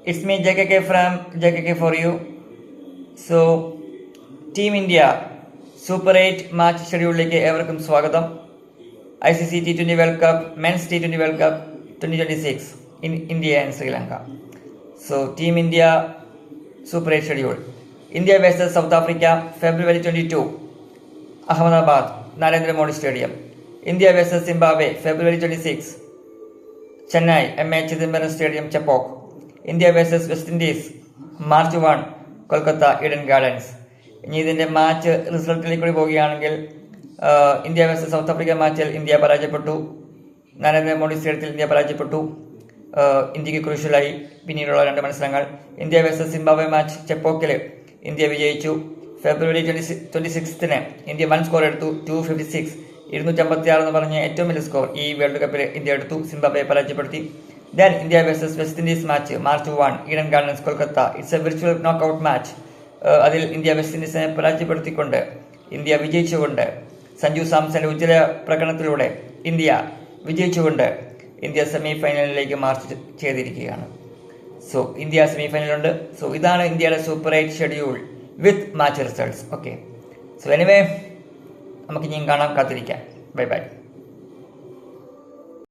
It's me JKK from JKK for you. So, Team India Super 8 match ഷെഡ്യൂളിലേക്ക് ഏവർക്കും സ്വാഗതം. ICC T20 World Cup Men's T20 World Cup 2026 in India and Sri Lanka. So, Team India Super 8 schedule. India vs South Africa February 22 Ahmedabad Narendra Modi Stadium. India vs Zimbabwe February 26 Chennai M.A. Chidambaram Stadium Chepauk. India vs West Indies March 1 Kolkata Eden Gardens. ഇനി ഇതിൻ്റെ match റിസൾട്ടിലേക്ക് കൂടി പോവുകയാണെങ്കിൽ India versus south Africa മാച്ചിൽ India പരാജയപ്പെട്ടു. നരേന്ദ്രമോദി സ്റ്റേഡിയത്തിൽ India പരാജയപ്പെട്ടു. ഇന്ത്യക്ക് ക്രൂഷ്യലായി പിന്നീടുള്ള 2 മത്സരങ്ങൾ. ഇന്ത്യ വേഴ്സസ് സിംബാബ്വെ മാച്ച് ചെപ്പോക്കിൽ ഇന്ത്യ വിജയിച്ചു. ഫെബ്രുവരി 26 ഇന്ത്യ 1 സ്കോർ എടുത്തു. 256 256 എന്ന് പറഞ്ഞ ഏറ്റവും വലിയ സ്കോർ ഈ വേൾഡ് കപ്പിൽ ഇന്ത്യ എടുത്തു. സിംബാബ്വെ പരാജയപ്പെടുത്തി. Then India vs West Indies match March 1 Eden Gardens Kolkata. It's a virtual knockout match. അതിൽ ഇന്ത്യ വെസ്റ്റ് ഇൻഡീസിനെ പരാജയപ്പെടുത്തിക്കൊണ്ട് ഇന്ത്യ വിജയിച്ചുകൊണ്ട് സഞ്ജു സാംസന്റെ ഉജ്ജ്വല പ്രകടനത്തിലൂടെ ഇന്ത്യ വിജയിച്ചുകൊണ്ട് ഇന്ത്യ സെമി ഫൈനലിലേക്ക് മാർച്ച് ചെയ്തിരിക്കുകയാണ്. സോ ഇന്ത്യ സെമി ഫൈനലുണ്ട്. സോ ഇതാണ് ഇന്ത്യയുടെ super 8 schedule with match results. Okay, so anyway നമുക്ക് ഇനിയും കാണാം, കാത്തിരിക്കാം. Bye by.